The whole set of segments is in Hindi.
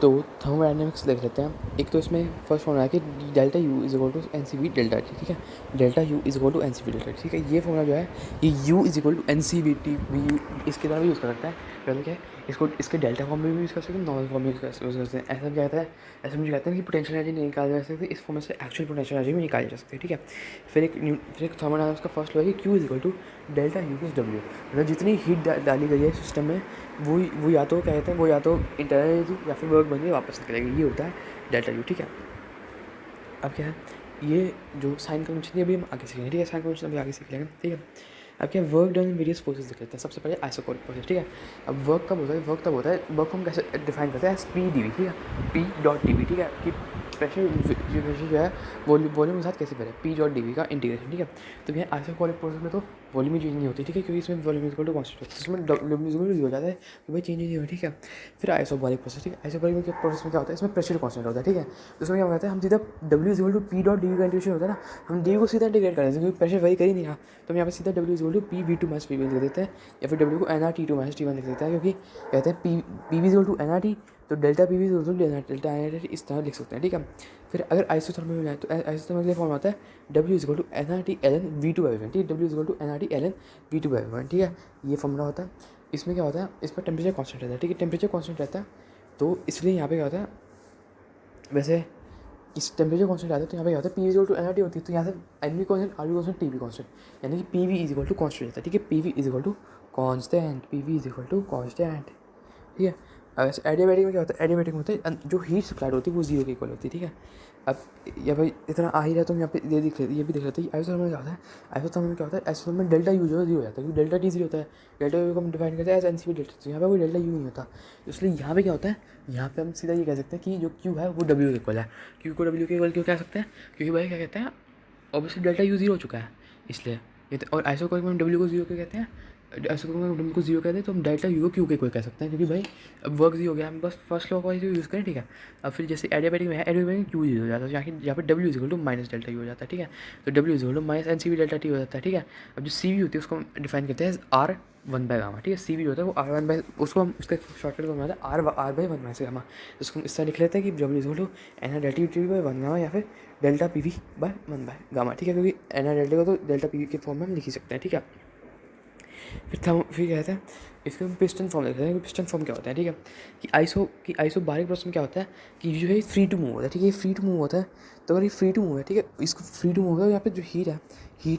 तो थर्मोडायनेमिक्स देख लेते हैं। एक तो इसमें फर्स्ट फॉर्मूला है कि delta U is equal to N C V delta T, ठीक है। Delta U is equal to N C V delta T, ठीक है। ये फॉर्मूला जो है ये U is equal to N C V T V इसके द्वारा भी यूज़ कर सकता है। पहले क्या है, इसको इसके डेल्टा फॉर्म में भी यूज़ कर सकते हैं, नॉर्मल फॉर्म में यूज़ कर सकते हैं। ऐसा क्या कहता है, ऐसा मुझे कहते हैं कि पोटेंशियल एनर्जी नहीं निकाली जा सकती, इस फॉर्म से एक्चुअल पोटेंशियल एनर्जी भी निकाली जा सकती है, ठीक है। फिर एक थर्मोडायनेमिक्स का फर्स्ट लॉ है कि Q is equal to delta U plus W, मतलब जितनी हीट डाली गई है सिस्टम में वो या तो क्या कहते हैं, वो या तो इंटरनल एनर्जी या फिर वर्क बन के वापस निकलेगी, ये होता है डेल्टा यू, ठीक है। अब क्या है, ये जो साइन कन्वेंशन है अभी हम आगे सीखेंगे, ठीक है। साइन कन्वेंशन अभी आगे सीख लेंगे, ठीक है। अब क्या work done in various forces देख लेते हैं। सबसे पहले आइसोकोरिक प्रोसेस, ठीक है। अब वर्क कब होता है, वर्क तब होता है, वर्क को हम कैसे डिफाइन करते हैं, पी डी वी, ठीक है। पी डॉट डी वी, ठीक है, कि प्रेशर जो है वॉल्यूम के साथ कैसे करें, पी डॉट डी वी का इंटीग्रेशन, ठीक है। तो क्या आइसोकोरिक प्रोसेस में तो वॉल्यूम ही चेंज नहीं होती, ठीक है, क्योंकि इसमें वॉल्यूम इक्वल टू कॉन्स्टेंट होता है, इसमें डब्ल्यू इक्वल हो जाता है, तो भाई चेंज नहीं होता, ठीक है। फिर आइसोबैरिक प्रोसेस, ठीक है। आइसोबैरिक प्रोसेस में क्या होता है, इसमें प्रेशर कॉन्स्टेंट होता है, ठीक है। तो इसमें क्या होता है, हम सीधा W equal to P dot D V का इंटीग्रेशन होता है ना, हम डी को सीधा इंटीग्रेट कर देते हैं, क्योंकि प्रेशर वही कर ही नहीं रहा, तो हम यहाँ पे सीधा W equal to P V two minus P one लिख देते हैं, या फिर डब्ल्यू को N R T two minus T one लिख देते हैं, क्योंकि कहते हैं P V equal to N R T, तो delta P V equal to delta N R T, इस तरह लिख सकते हैं, ठीक है। फिर अगर आइसोथर्मल में जाए तो आइसोथर्मल का फॉर्म आता है W equal to N R T L N V two by one, ठीक है। W equal to N R T L N V two by one, ठीक है। ये फॉर्मूला होता है। इसमें क्या होता है, इस पर टेम्परेचर कॉन्स्टेंट रहता है, ठीक है। टेम्परेचर कॉन्स्टेंट रहता है, तो इसलिए यहाँ पे क्या होता है, वैसे इस टेम्परेचर कॉन्स्टेंट आता है, तो यहाँ पे क्या होता है, P equal to N R T होती है, तो यहाँ से N V constant, R V constant, T V constant, यानी कि P V is equal to constant रहता है, ठीक है। P V is equal to constant, P V is equal to constant, ठीक है। वैसे एडियाबैटिक में क्या होता है, एडियाबैटिक में होता है जो हीट सप्लाइड होती है वो जीरो के इक्वल होती है, ठीक है। अब या भाई इतना आ ही रहा तो हम यहाँ पे ये दिख लेते, ये भी देख लेते हैं। आइसोथर्मल में क्या होता है, आइसोथर्मल में क्या होता है, आइसोथर्मल में डेल्टा यू जो है जीरो हो जाता है, क्योंकि डेल्टा टी जीरो होता है। डेल्टा यू को हम डिफाइन करते हैं as N C V delta, तो यहाँ पे कोई डेल्टा यू नहीं होता, इसलिए यहाँ पे क्या होता है, यहाँ पे हम सीधा ये कह सकते हैं कि जो क्यू है वो डब्ल्यू के इक्वल है। क्यू को डब्ल्यू के इक्वल क्यों कह सकते हैं, क्योंकि भाई क्या कहते हैं, ऑब्वियसली डेल्टा यू जीरो हो चुका है, इसलिए ये और आइसोकोरिक में डब्ल्यू को जीरो क्यों कहते हैं, आइसोकोरिक में डब्ल्यू को जीरो कहते हैं, तो हम डेल्टा यू को क्यू के इक्वल कह सकते हैं, क्योंकि भाई अब वर्क जीरो हो गया, हम बस फर्स्ट लॉ का ही यूज़ करें, ठीक है। अब फिर जैसे एडियाबैटिक में है, एडियाबैटिक में क्यू जीरो हो जाता है, यहाँ पे W equal to minus delta U हो जाता है, ठीक है। तो W equal to minus N C V delta T हो जाता है, ठीक है। अब जो सी वी होती है उसको हम डिफाइन करते हैं आर वन बाय गामा, ठीक है। सी वी जो होता है वो आर वन बाय, उसको हम उसका शॉर्टकट बनाते हैं आर बाई वन बाय से गामा, उसको हम इस तरह लिख लेते हैं कि W equal to N R delta T by one gamma, या फिर delta P V by one by gamma, ठीक है, क्योंकि एन आर डेल्टा को तो डेल्टा पी वी के फॉर्म में हम लिख ही सकते हैं, ठीक है। फिर कहते हैं इसको हम पिस्टन फॉर्म देखते हैं। पिस्टन फॉर्म क्या होता है, ठीक है, कि आइसोबारिक प्रोसेस में क्या होता है कि जो है फ्री टू मूव होता है, ठीक है। ये फ्री टू मूव होता है, तो अगर ये फ्री टू मूव है, ठीक है, इसको फ्री टू मूव होता है, यहाँ पे जो हीट है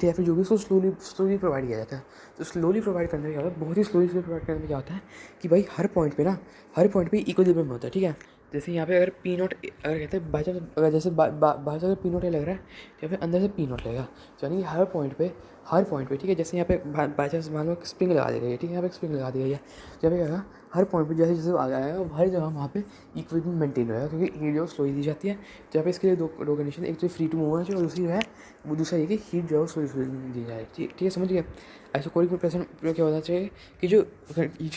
या फिर जो भी उसको स्लोली प्रोवाइड किया जाता है। तो स्लोली प्रोवाइड करने में क्या होता है, बहुत ही स्लोली प्रोवाइड करने में क्या होता है कि भाई हर पॉइंट पे इक्विलिब्रियम होता है, ठीक है। जैसे यहाँ पे अगर पी नोट, अगर कहते हैं बाई चांस, अगर जैसे बाहर से अगर पी नोट लग रहा है, तो यहाँ पे अंदर से पी नोट लगेगा, तो यानी कि हर पॉइंट पे, ठीक है। जैसे यहाँ पे बाई चांस मान लो स्प्रिंग लगा दी गई है, ठीक है, यहाँ पे स्प्रिंग लगा दी गई है, तो यहाँ पे क्या होगा, हर पॉइंट पे जैसे जैसे आगे आएगा हर जगह वहाँ पे इक्विलिब्रियम मेंटेन रहेगा, क्योंकि हीट जो स्लोली दी जाती है। तो यहाँ पे इसके लिए दो कंडीशन, एक तो फ्री टू मूव होना चाहिए, और दूसरी जो है वो दूसरा ये कि हीट जो है स्लोली दी जाए, ठीक है, समझ गया। आइसोकोरिक में प्रेशर क्या होना चाहिए कि जो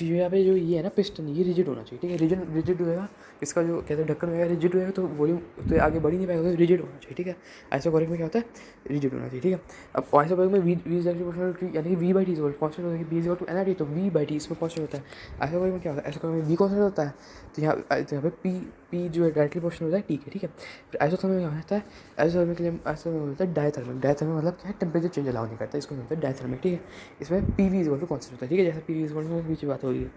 यहाँ पे जो ये है ना पिस्टन, ये रिजिड होना चाहिए, ठीक है। रिजिड होएगा, इसका जो कहते हैं ढक्कन होगा रिजिड होएगा, तो वॉल्यूम तो आगे बढ़ ही नहीं पाएगा, तो रिजिड होना चाहिए, ठीक है। आइसोकोरिक में क्या होता है, रिजिड होना चाहिए, ठीक है। अब आइसोकोरिक में वी इज एक्चुअली यानी कि V by T is constant होता है, B is to N R T, तो वी बाई टी इसमें कॉन्स्टेंट होता है। आइसोकोरिक में क्या होता है, आइसोकोरिक में वी कॉन्स्टेंट होता है, तो यहाँ पे पी जो है डायरेक्टली पोर्शन होता है, ठीक है। फिर आइसोथर्मल में क्या होता है, आइसोथर्मल के लिए आइसोथर्मल होता है डायथर्मल मतलब क्या है, टेम्परेचर चेंज अलाउ नहीं करता, इसको होता है डायथर्मल, ठीक है। इसमें P V is to constant होता है, ठीक है, जैसे पी वी इज टू बीच बात हो रही है।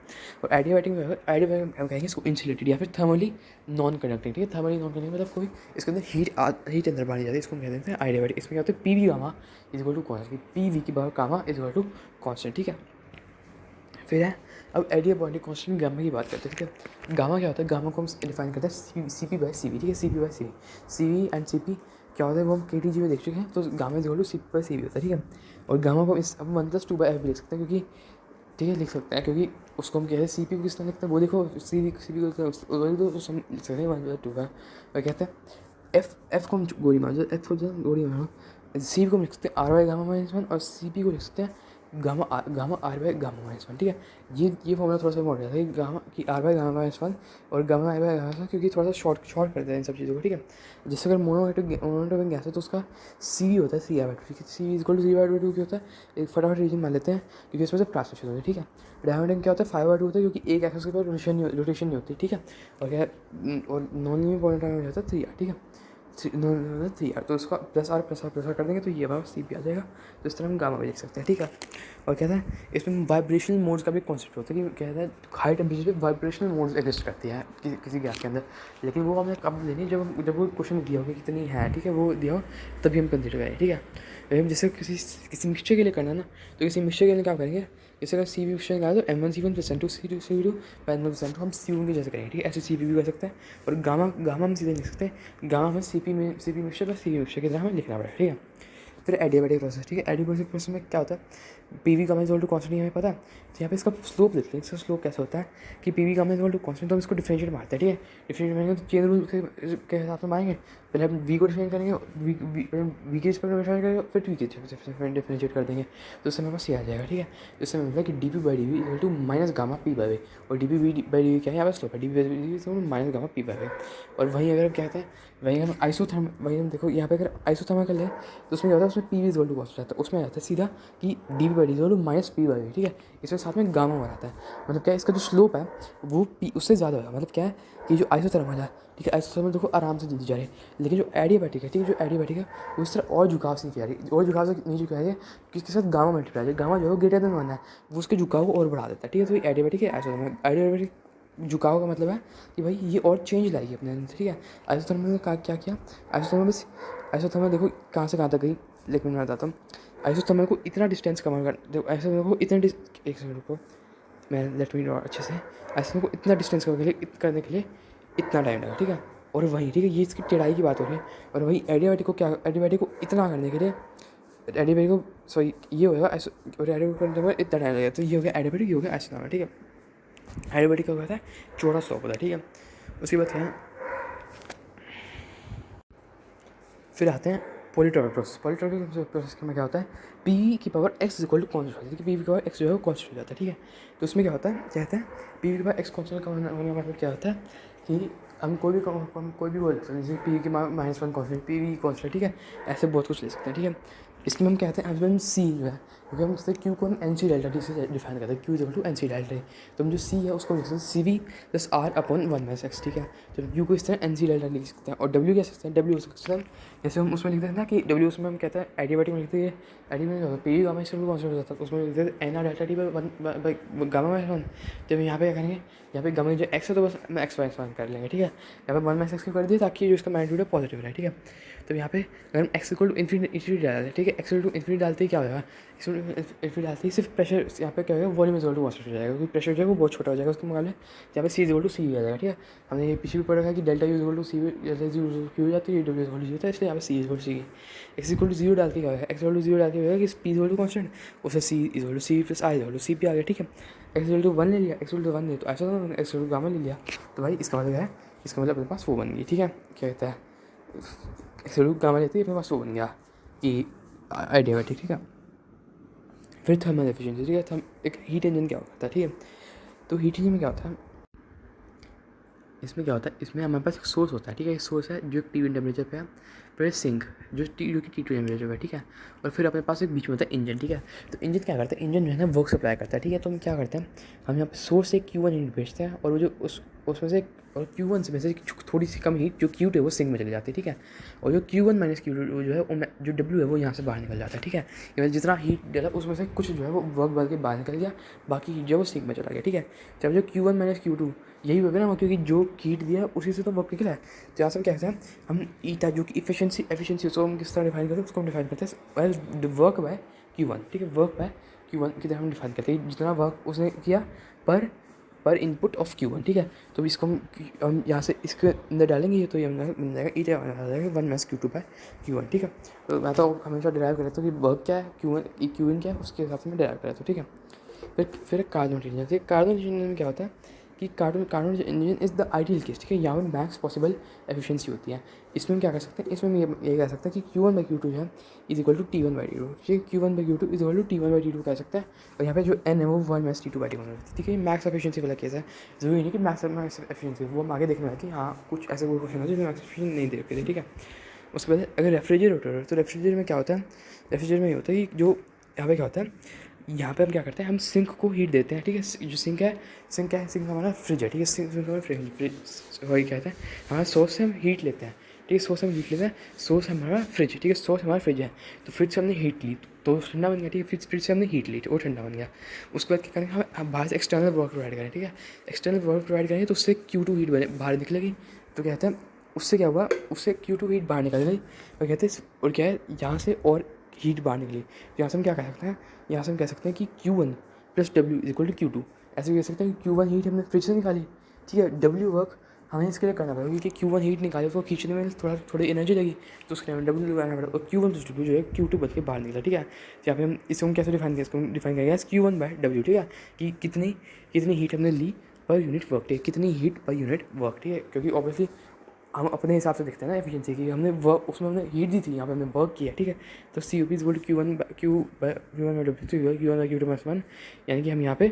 और एडियाबैटिक में हम कहेंगे इसको इंसुलेटेड या फिर थर्मली नॉन कंडक्टिंग, ठीक है। थर्मली नॉन कंडक्टिंग मतलब कोई इसके अंदर हीट अंदर बढ़ जाती है, इसको हम कह देते हैं एडियाबैटिक। इसमें क्या होता है, P V gamma is equal to constant, P V की बार gamma is equal to constant, ठीक है। फिर है अब एडियाबैटिक कांस्टेंट गामा की बात करते हैं, ठीक है। गामा क्या होता है, गामा को हम डिफाइन करते हैं C P by C V, ठीक है। C P by C V, C V and C P क्या होता है वो हम के टी जी में देख चुके हैं, तो gamma is equal to C P by C V होता है, ठीक है। और गामा को इस अब 1+2/f भी लिख सकते हैं, क्योंकि ठीक है लिख सकते हैं, क्योंकि उसको हम कहते हैं सी पी को किस तरह लिखते हैं, वो देखो सी वी को तो हम लिख सकते हैं 1/2 और कहते हैं एफ को हम गोली मार, एफ को गोली मारो, सी पी को हम लिख सकते हैं R by gamma minus one, और सी पी को लिख सकते हैं gamma R by gamma minus one, ठीक है। ये फॉर्मूला थोड़ा सा मोड़ जाता है कि गामा की R by gamma minus one और gamma I by gamma minus one, क्योंकि थोड़ा सा शॉर्ट करते हैं इन सब चीज़ों को, ठीक है। जैसे अगर मोनोएटॉमिक गैस है तो उसका सी होता है सी आई बाई टू, ठीक है। C is equal to C by two क्या होता है, एक फटाफट रीजन मान लेते हैं क्योंकि इसमें से ट्रांसलेशन होती है, ठीक है। डायमंड क्या होता है 5/2 होता है क्योंकि एक एक्सिस के पास रोटेशन नहीं होती, ठीक है। और क्या और नॉन लीनियर पॉइंट में जाता है 3R, ठीक है। 3R तो उसका प्लस आर कर देंगे तो ये हमारा सी पी आ जाएगा। तो इस तरह हम गामा भी लिख सकते हैं, ठीक है। और कहता है इसमें वाइब्रेशनल मोड्स का भी कॉन्सेप्ट होता है कि कहता है हाई टेम्परेचर पे वाइब्रेशनल मोड्स एग्जिस्ट करती है किसी गैस के अंदर, लेकिन वो हमें कब लेनी है जब वो क्वेश्चन दिया होगा कितनी है, ठीक है, वो दिया हो तभी हम कंसिडर करें, ठीक है। जैसे किसी मिक्सचर के लिए करना है ना, तो किसी मिक्सचर के लिए क्या करेंगे, जैसे अगर सी वी मिक्सचर निकाला तो M1C1 + N2 C2 M1 हम C1 के जैसे करेंगे, ठीक है। ऐसे सी पी भी कर सकते हैं। और गामा हम सीधे लिख सकते हैं, गामा हमें C P mixture plus C V mixture की तरह हमें लिखना पड़ेगा, ठीक है। फिर एडियाबैटिक प्रोसेस, ठीक है। एडियाबैटिक प्रोसेस में क्या होता है, P V gamma equal to constant हमें पता है, तो यहाँ पे इसका स्लोप लिखते हैं। इसका स्लोप कैसे होता है कि P V gamma equal to constant, तो हम इसको डिफरेंशिएट मारते हैं, ठीक है। डिफरेंशिएट मारेंगे तो चेन रूल के हिसाब से मारेंगे, पहले हम वी को डिफरेंशिएट करेंगे, वी के रिस्पेक्ट में डिफरेंशिएट करेंगे, फिर टी के डिफरेंशिएट कर देंगे, तो उससे हमारे पास ये आ जाएगा, ठीक है। तो इससे मतलब कि D P by D V equal to minus gamma P by V, और D P by D V क्या है, यहाँ पर स्लोप है, D P by D V minus gamma P by V. और वहीं अगर हम क्या कहते हैं, वहीं हम वहीं हम देखो यहाँ पे अगर आइसोथर्मल कर लें तो उसमें क्या होता है, उसमें P V equal to constant आता है, उसमें आता है सीधा कि D P by D equal to minus P by V, ठीक है। इसमें साथ में गामा बनाता है, मतलब क्या है, इसका जो स्लोप है वो पी उससे ज़्यादा होगा। मतलब क्या है कि जो आइसोथर्मल है, ठीक है, आइसोथर्मल देखो आराम से जल्दी जा रही है, लेकिन जो एडियाबैटिक है, ठीक है, जो एडियाबैटिक है वो इस तरह और झुकाव से नहीं किया रही, और झुकाव से नहीं झुका रही है कि इसके साथ गामा मल्टीप्लाई है, गामा जो है ग्रेटर देन 1 है, वो उसके झुकाव को और बढ़ा देता है, ठीक है। तो ये एडियाबैटिक है। एडियाबैटिक झुकाव का मतलब है कि भाई ये और चेंज लाएगी अपने अंदर, ठीक है। आइसोथर्मल में क्या किया, आइसोथर्मल देखो कहाँ से कहाँ तक गई, लेकिन मैं बताता हूँ। आइसोथर्मल को इतना डिस्टेंस कवर कर, देखो आइसोथर्मल को इतना एक सेकंड रुको, मैं लेट मी ड्रॉ अच्छे से। आइसोथर्मल को इतना डिस्टेंस करने के लिए इतना टाइम लगा, ठीक है। और वहीं, ठीक है, ये इसकी टेढ़ाई की बात हो रही है। और वहीं एडियाबैटिक को इतना करने के लिए एडियाबैटिक को सॉरी ये होगा और एडियाबैटिक करने के बाद इतना टाइम लगेगा, तो ये हो गया एडियाबैटिक, ये हो गया आइसोथर्मल, ठीक है। एडियाबैटिक का होता है चौड़ा स्लोप होता है, ठीक है। उसके बाद क्या है, फिर आते हैं पॉलीट्रॉपिक प्रोसेस। पॉलीट्रॉपिक प्रोसेस में क्या होता है, पी की power X equal to constant होती है, पी की पावर एक्स जो है वो कॉन्स्टेंट हो जाता है, ठीक है। तो उसमें क्या होता है, कहते हैं पी की पावर एक्स कॉन्स्टेंट का होने का मतलब क्या होता है कि हम कोई भी बोल सकते हैं, जैसे पी की -1 कॉन्स्टेंट, पी वी कॉन्स्टेंट, ठीक है। ऐसे बहुत कुछ ले सकते हैं, ठीक है। इसमें हम कहते हैं हम सी जो है, क्योंकि हम जैसे क्यू को हम एन सी डेल्टा टी से डिफाइन करते हैं, Q equal to N C delta T. तो हम जो सी है उसको लिख सकते हैं C V plus R upon 1/x, ठीक है। तो क्यू को इस तरह एन सी डेल्टा लिख सकते हैं। और डब्ल्यू कह सकते हैं, डब्ल्यू हो सकते हैं जैसे हम उसमें लिखते हैं ना कि डब्ल्यू, उसमें हम कहते हैं एडियाबैटिक में लिखते हैं, एडियाबैटिक में P gamma equal to constant हो जाता है, उसमें लिखते हैं N R delta T by gamma minus 1। जब यहाँ पे क्या करेंगे, यहाँ पे गामा जो एक्स है तो बस हम एक्स वाई कर लेंगे, ठीक है। यहाँ पे 1/x क्यों कर दिया, ताकि जो इसका मैग्नीट्यूड है पॉजिटिव रहे, ठीक है। तो यहाँ पे अगर हम एक्स इक्वल टू इन्फिनिटी डालते हैं, ठीक है, एक्स इक्वल टू इन्फिनिटी डालते ही क्या होगा, एक्स इन्फिनिटी डालते ही सिर्फ प्रेशर यहाँ पे क्या होगा, वॉल्यूम इक्वल टू कॉन्स्टेंट हो जाएगा, क्योंकि प्रेशर जो है वो बहुत छोटा हो जाएगा उसके मुकाबले। यहाँ पे सी इक्वल टू सी आ जाएगा, ठीक है। हमने ये पीछे भी पढ़ा है कि delta U equal to C Q हो जाती है, डब्ल्यू इक्वल टू जी होता है, इसलिए यहाँ पे C equal to C. X equal to 0 डाल के क्या होगा, एक्स इक्वल टू 0 डाल के होगा कि पी इक्वल टू कॉन्स्टेंट, उससे C equal to C plus I equal to C P आ गया, ठीक है। एक्स इक्वल टू 1 ले लिया, एक्स इक्वल टू 1 ले तो ऐसा एक्स इक्वल टू गामा ले लिया, तो भाई इसका मतलब है, इसका मतलब अपने पास वो बन गई, ठीक है। क्या कहता है, एक्स इक्वल टू गामा लेते ही अपने पास वो बन गया कि एडियाबैटिक, ठीक है। फिर थर्मल एफिशिएंसी, ठीक है। एक हीट इंजन क्या होता है, ठीक है। तो हीट इंजन में क्या होता है, इसमें क्या होता है, इसमें हमारे पास एक सोर्स होता है, ठीक है। एक सोर्स है जो T1 टेम्परेचर पे है, फिर सिंक जो कि T2 टेम्परेचर पे है, ठीक है। और फिर अपने पास एक बीच में होता है इंजन, ठीक है। तो इंजन क्या करता है, इंजन जो है ना वर्क सप्लाई करता है, ठीक है। तो हम क्या करते हैं, हम यहाँ पे सोर्स से Q1 हीट भेजते हैं, और वो जो उसमें से और Q1 से में से थोड़ी सी कम हीट जो Q2 है वो सिंक में चली जाती है, ठीक है। और जो Q1 माइनस Q2 जो है जो W है वो यहाँ से बाहर निकल जाता है, ठीक है। यानी जितना हीट डाला उसमें से कुछ जो है वो वर्क बन के बाहर निकल गया, बाकी हीट जो है वो सिंक में चला गया, ठीक है। जब जो Q1 माइनस Q2 यही होगा ना, क्योंकि जो हीट दिया है उसी से तो वर्क निकला है। तो यहाँ से क्या कहते हैं, हम ईटा जो कि एफिशिएंसी उसको हम किस तरह डिफाइन करते हैं, उसको हम डिफाइन करते हैं वर्क बाय Q1, ठीक है। वर्क बाय Q1 की तरह हम डिफाइन करते हैं, जितना वर्क उसने किया पर इनपुट ऑफ Q1, ठीक है। तो इसको हम यहाँ से इसके अंदर डालेंगे, तो ये बन जाएगा ईटा आ जाएगा 1/Q2/Q1, ठीक है। तो मैं तो हमेशा डिराइव कर लेता हूँ कि वर्क क्या है, Q1 क्या है, उसके हिसाब से मैं डिराइव कर लेता हूँ, ठीक है। फिर कार्नोट इंजन, कार्नोट इंजन में क्या होता है कि Carnot engine is the ideal case, ठीक है। यहाँ पर मैक्स पॉसिबल एफिशिएंसी होती है। इसमें हम क्या कर सकते हैं, इसमें हम ये कह सकते हैं कि Q1/Q2 जो है इज इक्वल टू T1/T2, ठीक है। Q1/Q2 is equal to T1/T2 कह सकते हैं। और यहाँ पे जो N है वो 1 T2/T1 होती है, ठीक है। मैक्स एफिशिएंसी वाला केस है। ज़रूरी नहीं कि मैक्स एफिशिएंसी, वो हम आगे देखने वाले कि हाँ कुछ ऐसे कोई क्वेश्चन है जिसमें मैक्स एफिशिएंसी नहीं दे रखे थे, ठीक है। उसके बाद अगर रेफ्रिजरेटर है तो रेफ्रिजरेटर में क्या होता है, रेफ्रिजरेटर में ये होता है कि जो यहाँ पे क्या होता है, यहाँ पे हम क्या करते हैं, हम सिंक को हीट देते हैं, ठीक है। जो सिंक है, सिंक हमारा फ्रिज है, ठीक है। सिंक हमारा फ्रिज वही कहते हैं, हमारा सोर्स से हम हीट लेते हैं, ठीक है। सोर्स हम हीट लेते हैं, सोर्स हमारा फ्रिज, ठीक है। सोर्स हमारा फ्रिज है, तो फ्रिज से हमने हीट ली तो ठंडा बन गया, ठीक है। फ्रिज से हमने हीट ली वो ठंडा बन गया। उसके बाद क्या करेंगे, हम बाहर से एक्सटर्नल वर्क प्रोवाइड करें, ठीक है। एक्सटर्नल वर्क प्रोवाइड करेंगे तो उससे Q2 हीट बाहर निकलेगी। तो कहते हैं उससे क्या हुआ, उससे Q2 हीट बाहर निकल गई, और कहते हैं और क्या है, यहाँ से और हीट बाहर निकली। यहाँ से हम क्या कह सकते हैं, यहाँ से हम कह सकते हैं कि Q1 + W is equal to Q2। ऐसे भी कह सकते हैं कि Q1 हीट हमने फ्रिज से निकाली, ठीक है। W वर्क हमें इसके लिए करना पड़ेगा क्योंकि Q1 हीट निकाली उसको खींचने में थोड़ी एनर्जी लगी, तो उसके लिए हमें W लगाना पड़ेगा। और Q1 + W जो है Q2 बन के बाहर निकला, ठीक है। तो यहाँ पे हम इसको हम कैसे डिफाइन करें, इसको डिफाइन करेंगे एज Q1/W, ठीक है। कि कितनी हीट हमने ली पर यूनिट वर्क, ठीक है। कितनी हीट पर यूनिट वर्क, ठीक है। क्योंकि ऑब्वियसली हम अपने हिसाब से देखते हैं ना एफिशिएंसी की, हमने वर्क उसमें हमने हीट दी थी, यहाँ पे हमने वर्क किया, ठीक है। तो COP is equal to Q1/Q2 यानी कि हम यहाँ पे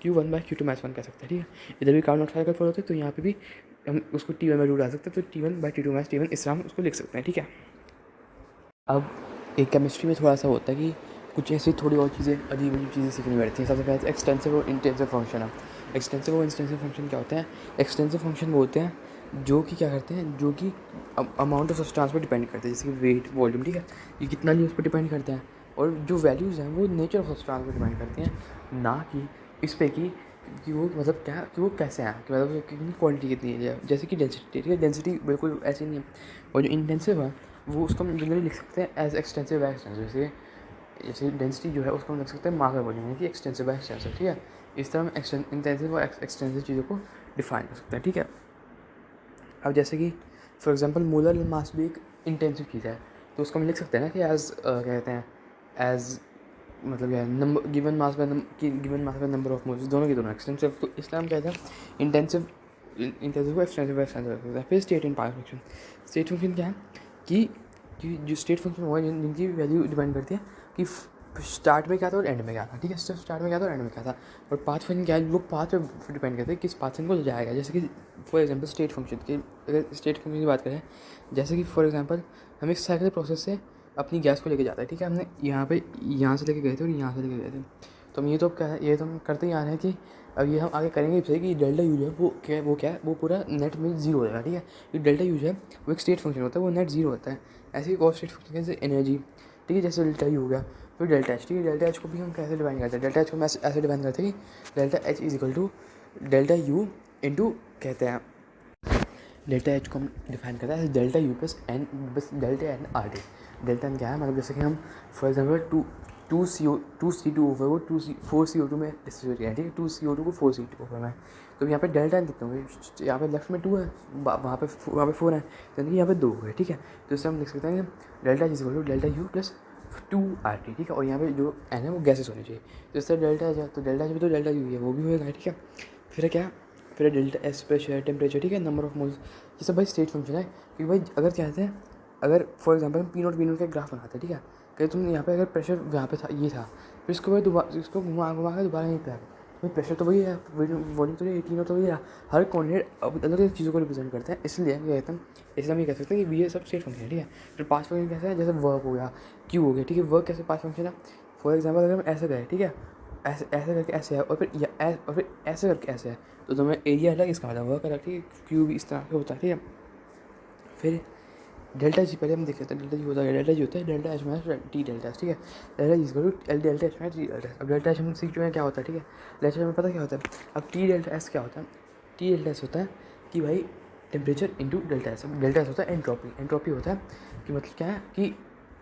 Q1/Q2 कह सकते हैं, ठीक है। इधर भी कार्नोट साइकिल फॉलो होते हैं, तो यहाँ पे भी हम उसको T1/2 डाल सकते हैं, तो T1/T2 इस तरह हम उसको लिख सकते हैं, ठीक है। अब एक केमिस्ट्री में थोड़ा सा होता है कि कुछ ऐसी थोड़ी और चीज़ें अजीब अजीब चीज़ें सीखनी पड़ती हैं। सबसे पहले एक्सटेंसिव और इंटेंसिव फंक्शन है। एक्सटेंसिव और इंटेंसिव फंक्शन क्या होते हैं, एक्सटेंसिव फंक्शन वो होते हैं जो कि क्या करते हैं, जो कि अमाउंट ऑफ सब्सटेंस पर डिपेंड करते हैं, जैसे कि वेट, वॉल्यूम, ठीक है। ये कितना नहीं उस पर डिपेंड करते हैं। और जो वैल्यूज़ हैं वो नेचर ऑफ सब्सटेंस पर डिपेंड करती हैं, ना कि इस पर कि वो मतलब क्या, कि वो कैसे हैं, कि मतलब कितनी क्वांटिटी कितनी है। जैसे कि डेंसिटी, ठीक है। डेंसिटी बिल्कुल ऐसी नहीं है। और जो इंटेंसिव है वो उसको हम जनरली लिख सकते हैं एज एक्सटेंसिव एक्सटेंसिव। जैसे डेंसिटी जो है उसको हम लिख सकते हैं मास बाय वॉल्यूम, यानी कि एक्सटेंसिव बाय एक्सटेंसिव, ठीक है। इस तरह हम इंटेंसिव और एक्सटेंसिव चीज़ों को डिफाइन कर सकते हैं, ठीक है। अब जैसे कि फॉर एग्जांपल मोलर मास भी एक इंटेंसिव चीज़ है, तो उसको हम लिख सकते हैं ना कि एज क्या कहते हैं, एज मतलब क्या number given mass by number of moles, दोनों की दोनों एक्सटेंसिव। तो इसलिए हम कहते हैं इंटेंसिव को एक्सटेंसिव। फिर state and power function. State function क्या है कि जो स्टेट फंक्शन हुआ जिनकी वैल्यू डिपेंड करती है कि स्टार्ट में क्या था और एंड में क्या था, ठीक है। स्टार्ट में क्या था और एंड में क्या था। और पाथ फंक्शन क्या है, वो पाथ पे डिपेंड करते हैं किस पाथ फंक्शन को ले जाएगा। जैसे कि फॉर एग्जांपल स्टेट फंक्शन की, अगर स्टेट फंक्शन की बात करें, जैसे कि फॉर एग्जांपल हम एक साइकिल प्रोसेस से अपनी गैस को लेके जाता है, ठीक है। हमने यहाँ से लेके गए थे और यहाँ से लेके गए थे, तो हम ये तो क्या है, ये तो हम करते ही आ रहे हैं कि अब ये हम आगे करेंगे सही कि डेल्टा यू जो है वो क्या है, वो पूरा नेट में जीरो हो जाएगा, ठीक है। जो डेल्टा यू जो है वो एक स्टेट फंक्शन होता है, वो नेट जीरो होता है। ऐसे ही और स्टेट फंक्शन जैसे एनर्जी, ठीक है, जैसे डेल्टा यू हो गया, फिर डेल्टा एच, ठीक है। डेल्टा एच को भी हम कैसे डिफाइन करते हैं, डेल्टा एच को हम ऐसे डिफाइन करते हैं कि delta H is equal to delta U into कहते हैं, डेल्टा एच को हम डिफाइन करते हैं डेल्टा यू प्लस एन बस delta N R T. Delta N क्या है, मतलब जैसे कि हम for example to C2 over वो 4 CO2 में डिस्ट्रीब्यूट किया है, ठीक है। 2 CO2 को 4 C2 ओवर में, तो यहाँ पे डेल्टा एन कितने होंगे, यहाँ पे लेफ्ट में 2 है, वहाँ पे 4 है, यानी कि यहाँ पे 2 है, ठीक है। तो इससे हम लिख सकते हैं कि delta is equal to delta U plus 2RT, ठीक है। और यहाँ पे जो एन है वो गैसेस होनी चाहिए, तो इससे डेल्टा एच है, तो डेल्टा एच भी तो डेल्टा यू है, वो भी होगा, ठीक है। फिर क्या, फिर डेल्टा एस प्रेशर, टेम्परेचर, ठीक है, नंबर ऑफ मोल्स, ये सब भाई स्टेट फंक्शन है। क्योंकि भाई अगर चाहते हैं, अगर फॉर एग्जांपल हम पी नोट का ग्राफ बनाते हैं, ठीक है। कहीं तुम यहाँ पे अगर प्रेशर यहाँ पे था, ये था, फिर इसको बाद दोबारा इसको घुमा के दोबारा नहीं पे भाई प्रेशर तो वही है, वॉल्यूम तो नहीं, T0 तो वही है। हर कोऑर्डिनेट अलग अलग चीज़ों को रिप्रेजेंट करते हैं, इसलिए क्या कहते हैं, इसलिए हम ये कह सकते हैं कि ये सब स्टेट फंक्शन है, ठीक है। फिर पास फंक्शन कैसे है, जैसे वर्क हो गया, क्यू हो गया, ठीक है। वर्क कैसे पास फंक्शन है, फॉर एग्जाम्पल अगर हम ऐसे गए, ठीक है, ऐसे ऐसे करके ऐसे है, और फिर ऐसे करके ऐसे है, तो तुम्हें एरिया अलग, इसका अलग, वर्क अलग, ठीक है। क्यू भी इस तरह से होता है, ठीक है। फिर डेल्टा जी पहले हम देख लेते हैं, डेल्टा जी होता है, डेल्टा जी होता है delta H minus T delta H, ठीक है। Delta G equal to delta H minus T delta H. अब डेल्टा एच हम सीख चुके हैं क्या होता है, ठीक है। डेल्टा एच हमें पता क्या होता है। अब टी डेल्टा एस क्या होता है, टी डेल्टा एस होता है कि भाई टेम्परेचर इंटू डेल्टा एस। अब डेल्टा एस होता है एंट्रोपी, एंट्रोपी होता है कि मतलब क्या है कि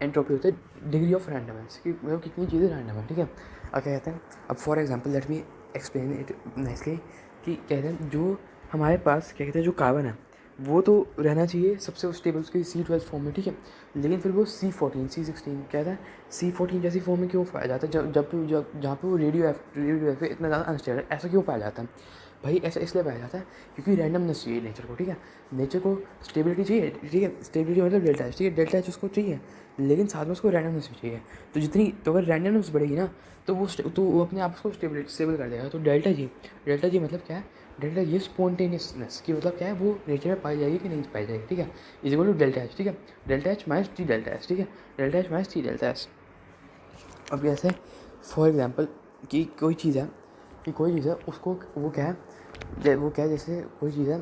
एंट्रोपी होता है डिग्री ऑफ रैंडमनेस, कि मतलब कितनी चीज़ें रैंडम है, ठीक है। अब क्या कहते हैं, अब for example let me explain it nicely, कि कहते हैं जो हमारे पास क्या कहते हैं, जो कार्बन है वो तो रहना चाहिए सबसे स्टेबल उसकी C12 फॉर्म में, ठीक है। लेकिन फिर वो C14 C16 कहता है, C14 जैसी फॉर्म में क्यों पाया जाता है, जहाँ पे वो रेडियो एक्टिव इतना ज़्यादा अनस्टेबल, ऐसा क्यों पाया जाता है। भाई ऐसा इसलिए पाया जाता है क्योंकि रैंडमनेस चाहिए नेचर को, ठीक है। नेचर को स्टेबिलिटी चाहिए, ठीक है। स्टेबिलिटी मतलब डेल्टा एच, ठीक है। डेल्टा एच उसको चाहिए, लेकिन साथ में उसको रैंडमनेस भी चाहिए। तो अगर रैंडमनेस बढ़ेगी ना तो वो अपने आप को स्टेबल कर देगा। तो डेल्टा जी मतलब क्या है? डेल्टा जी स्पॉन्टेनियसनेस की मतलब क्या है, वो नेचर में पाई जाएगी कि नहीं पाई जाएगी, ठीक है। Is equal to delta H, ठीक है। Delta H minus T delta H, ठीक है। Delta H minus T delta H. अब जैसे फॉर एग्जांपल कि कोई चीज़ है उसको वो क्या है, जैसे कोई चीज़ है,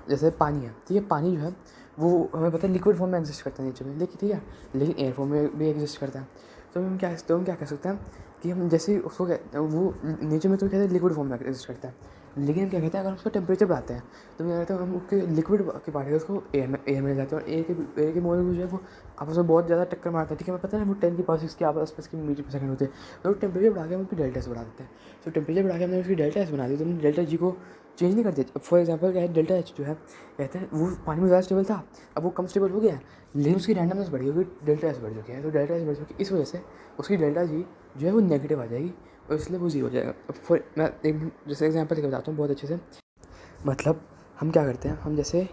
जैसे पानी है, ठीक है। पानी जो है वो हमें पता है लिक्विड फॉर्म में एग्जिस्ट करता है नेचर में, लेकिन ठीक है, लेकिन एयर फॉर्म में भी एग्जिस्ट करता है। तो हम क्या कर सकते हैं कि हम जैसे उसको वो नेचर में तो कहते हैं लिक्विड फॉर्म में एग्जिस्ट करता है, लेकिन हम क्या कहते हैं अगर उसका टेम्परेचर बढ़ाते हैं तो क्या कहते हैं, हम उसके लिक्विड के पार्टिकल्स को एयर में ले जाते हैं, और एयर के मॉलिक्यूल जो है वो आपस में बहुत ज़्यादा टक्कर मारता है, ठीक है। हमें पता है वो 10⁻⁶ के आसपास के मीटर पर सेकंड होते हैं। तो टेम्परेचर बढ़ा के हम उसकी डेल्टा एस बढ़ा देते हैं। तो टेम्परेचर बढ़ा के हमने उसकी डेल्टा एस बना दी, तो हमने डेल्टा जी को चेंज नहीं कर दिया। फॉर एग्जाम्पल क्या है, डेल्टा एच जो है कहते हैं वो पानी में ज़्यादा स्टेबल था, अब वो कम स्टेबल हो गया है, लेकिन उसकी रैंडमनेस बढ़ी होगी, डेल्टा एस बढ़ चुकी है। तो डेल्टा एस बढ़ चुकी है, इस वजह से उसकी डेल्टा जी जो है वो नेगेटिव आ जाएगी, और इसलिए वो जीरो हो जाएगा। अब मैं एक जैसे एग्जाम्पल लेकर बताता हूँ बहुत अच्छे से। मतलब हम क्या करते हैं, हम जैसे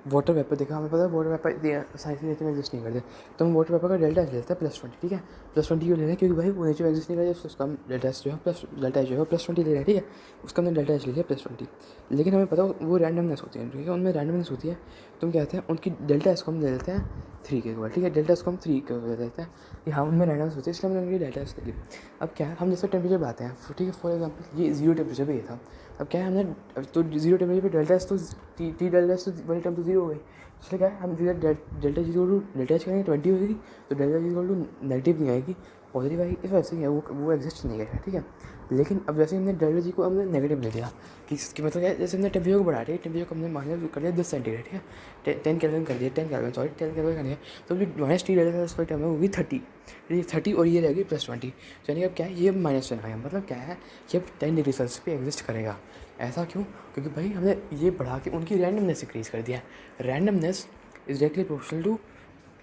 वाटर वेपर देखा, हमें पता है वाटर वेपर साइंस नेचर में एग्जिस्ट नहीं करते, तो हम वाटर वेपर का डेल्टा एच लेते हैं +20, ठीक है। +20 क्यों ले रहे हैं, क्योंकि भाई वो नेचर में एग्जिस्ट नहीं करते, तो उसका हम डेल्टा एच जो है +20 ले रहे हैं, ठीक है। उसका हमने डेल्टा एच ले लिया +20, लेकिन हमें पता वो रैंडमनेस होती है, ठीक है। उनमें रैंडमनेस होती है, तो हम क्या कहते हैं उनकी डेल्टा एच को हम ले लेते हैं 3 के ऊपर, ठीक है। डेल्टा एच को हम 3 के ऊपर ले लेते हैं कि हाँ उनमें रैंडमनेस होती है, इसलिए हमने उनकी डेल्टा एच ले ली। अब क्या है, हम जैसे टेम्परेचर बढ़ाते हैं, ठीक है। फॉर एग्जाम्पल ये 0 टेम्परेचर पर ये था, अब क्या है हमने तो 0 टेम्परेचर पर डेल्टा एच तो टी डेल्टा एच तो वाली टर्म तो 0 हो गई, इसलिए क्या है हम delta G equal to delta H करेंगे 20 होगी, तो delta G equal to negative नहीं आएगी, पॉजिटिव आएगी। इस वजह से है वो एग्जिस्ट नहीं करेगा, ठीक है। लेकिन अब जैसे हमने डेल्टा जी को हमने नेगेटिव ले लिया कि इसकी मतलब क्या है, जैसे हमने टेम्परेचर को बढ़ा दिया, टेम्परेचर को हमने माइनस कर दिया 10 सेंटीग्रेड, ठीक है। 10 केल्विन कर दिया, 10 केल्विन कर दिया, तो जो minus T delta H term है वो भी 30 और ये रहेगी +20। यानी अब क्या है, ये -10 आया, मतलब क्या है कि अब 10 डिग्री सेल्सियस पे एग्जिस्ट करेगा। ऐसा क्यों? क्योंकि भाई हमने ये बढ़ा के उनकी रैंडमनेस इंक्रीज़ कर दिया है। Randomness is directly proportional to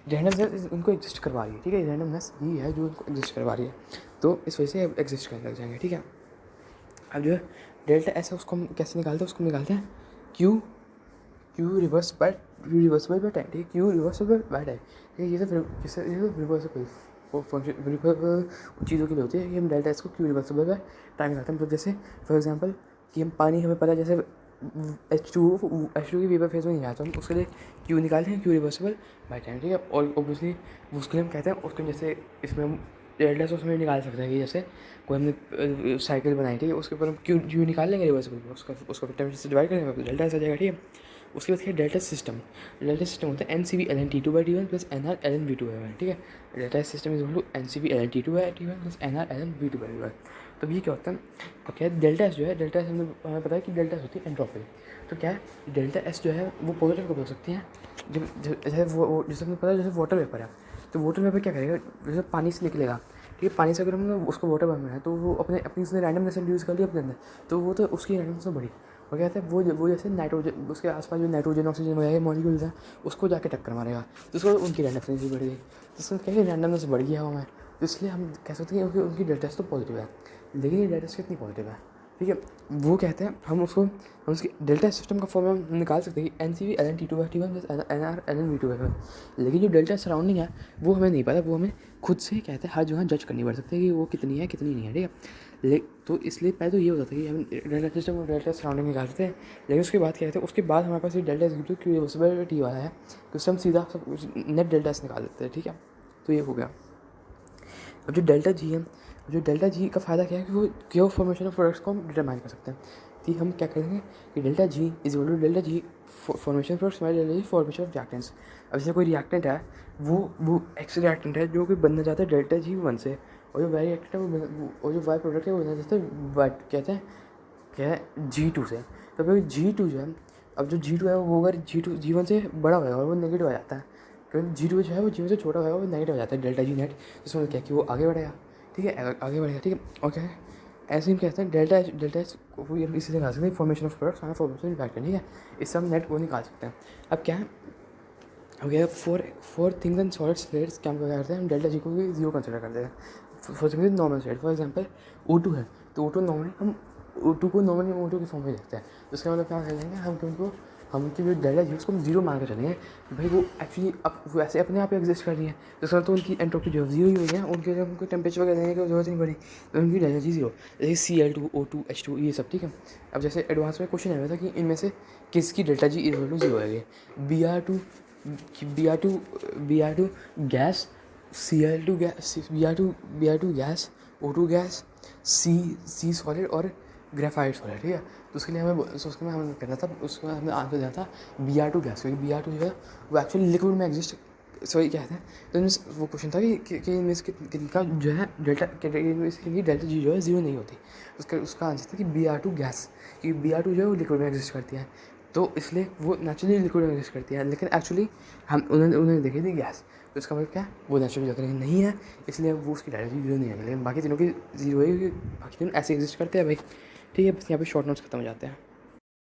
randomness इनको एग्जिस्ट करवा रही है, ठीक है। रैंडमनेस ही है जो इनको एग्जिस्ट करवा रही है, तो इस वजह से एग्जिस्ट करने लग जाएंगे, ठीक है। अब जो है डेल्टा एस है उसको हम कैसे निकालते हैं, उसको निकालते हैं क्यू रिवर्सिबल बाय टाइम, ठीक है। क्यू रिवर्सिबल बाय टाइम, ठीक है। ये सब रिवर्सिबल फंक्शन चीज़ों के लिए होती है कि हम डेल्टा एस को क्यू रिवर्सिबल बाय टाइम निकालते हैं। मतलब जैसे फॉर एग्जांपल कि हम पानी हमें पता है जैसे H2 की वेपर फेज में नहीं आता, हम उसके लिए क्यू निकालते हैं, क्यू रिवर्सिबल बाय टाइम, ठीक है। और ऑब्वियसली उसके लिए हम कहते हैं उसको, जैसे इसमें हम डेल्टा एस उसमें निकाल सकते हैं कि जैसे कोई हमने साइकिल बनाई, ठीक है, उसके ऊपर हम क्यू निकाल लेंगे रिवर्सिबल, उसको टेम्परेचर से डिवाइड करेंगे, डेल्टा एस आ जाएगा, ठीक है। उसके बाद क्या डेल्टा सिस्टम होता है NCV ln T2/T1 + NR ln V2/V1, ठीक है। Delta system is equal to NCV ln T2/T1 + NR ln V2/V1। तो ये क्या होता है, तो क्या है डेल्टा एस जो है, डेल्टा एस हमें पता है कि डेल्टा एस होती है एंट्रोपी। तो क्या है डेल्टा एस जो है वो पॉजिटिव कब हो सकती है, जब जैसे वो जैसे हमें पता है जैसे वाटर वेपर है, तो वाटर वेपर क्या करेगा, जैसे पानी से निकलेगा, ठीक है। पानी से अगर हम उसको वाटर वेपर है तो वो अपनी उसने रैंडमनेस यूज़ कर लिया अपने अंदर, तो वो तो उसकी रैंडमनेस बढ़ी, वो कहते हैं वो जैसे नाइट्रोजन उसके आसपास जो नाइट्रोजन ऑक्सीजन वगैरह मॉलिक्यूल्स हैं उसको जाके टक्कर मारेगा, तो उसको उनकी रैंडमनेस भी बढ़ गई, तो उसको क्या है रैंडमनेस बढ़ गया हमें, तो इसलिए हम कह सकते हैं कि उनकी डेल्टा तो पॉजिटिव है, लेकिन ये डेल्टा कितनी पॉजिटिव है, ठीक है। वो कहते हैं हम उसकी डेल्टा सिस्टम का फॉर्म हम निकाल सकते हैं कि NCV ln T2/T1 + NR ln V2/V1, लेकिन जो डेल्टा सराउंडिंग है वो हमें नहीं पता, वो हमें खुद से कहते हैं हर जगह जज करनी पड़ सकती है कि वो कितनी है कितनी नहीं है, ठीक है। तो इसलिए पहले तो ये होता था कि हम डेल्टा सिस्टम और डेल्टा सराउंडिंग निकाल सकते हैं, लेकिन उसके बाद क्या कहते हैं, उसके बाद हमारे पास ये डेल्टा क्यू रिवर्सिबल T वाला है, तो उससे हम सीधा सब नेट डेल्टा निकाल देते हैं, ठीक है। तो ये हो गया। अब जो डेल्टा जी का फ़ायदा क्या है कि वो क्योर फॉर्मेशन ऑफ प्रोडक्ट्स को हम डिटरमाइन कर सकते हैं, कि हम क्या करेंगे कि delta G is equal to delta G formation products delta G formation of reactants. अब जैसे कोई रिएक्टेंट है वो एक्स रिएक्टेंट है जो कि बनना चाहता है डेल्टा जी 1 से, और जो वाई रिएक्टेंट है और जो वाई प्रोडक्ट है वो बनना चाहता है वाट कहते हैं क्या है G2 से। तो फिर G2 जो है, अब जो G2 है वो अगर G1 से बड़ा होगा और वो नेगेटिव आ जाता है, क्योंकि G2 जो है वो G1 से छोटा होगा वो नेगेटिव आ जाता है डेल्टा जी नेट, जिसमें क्या कि वो आगे बढ़ेगा, ठीक है, आगे बढ़ेगा, ठीक है। और क्या है ऐसे ही कहते हैं डेल्टा एच को इसी से निकाल सकते हैं formation of products, formation effect, ठीक है। इससे हम नेट को निकाल सकते हैं। अब क्या है, अब क्या है for things and solid states क्या करते हैं, हम डेल्टा जी को भी 0 कंसिडर करते हैं। For things normal state, for example O2 है, तो O2 नॉर्मली हम O2 को नॉर्मली O2 की फॉर्म में लिखते हैं। तो इसका मतलब क्या करेंगे हम, कि उनको हम उनकी जो डेल्टा जी उसको हम जीरो मान के चलेंगे कि भाई वो एक्चुअली अब वो ऐसे अपने आप एग्जिस्ट कर रही है। तो इसका तो उनकी एंट्रोपी जो है जीरो ही हुई है, उनके जब उनको टेम्परेचर वगैरह देने की जरूरत नहीं पड़ी, तो उनकी डेल्टा जी जीरो, जैसे Cl2 O2 H2 ये सब, ठीक है। अब जैसे एडवांस में क्वेश्चन आया था कि इनमें से किसकी delta G equal to zero है, Br2 gas, Cl2 gas, Br2 gas, O2 gas, C solid और ग्रेफाइट सॉलिड, ठीक है। तो उसके लिए हमें करना था, उसमें हमने आंसर दिया था Br2 गैस, क्योंकि Br2 जो है वो एक्चुअली लिक्विड में एग्जिस्ट, सॉरी क्या है, तो इनमें वो क्वेश्चन था कि इनमें से किनका जो है डेल्टा जी जो है जीरो नहीं होती। उसका आंसर था कि Br2 गैस, क्योंकि Br2 जो है वो लिक्विड में एग्जिस्ट करती है, तो इसलिए वो नेचुरली लिक्विड में एग्जिस्ट करती है, लेकिन एक्चुअली हम उन्होंने देखी थी गैस, तो इसका मतलब क्या है, वो नेचुरली लग रही नहीं है, इसलिए वो उसकी डायरेक्ट जीरो नहीं है, लेकिन बाकी तीनों की जीरो है, क्योंकि बाकी तीनों ऐसे एग्जिस्ट करते हैं भाई, ठीक है। बस यहाँ पे शॉर्ट नोट्स खत्म हो जाते हैं।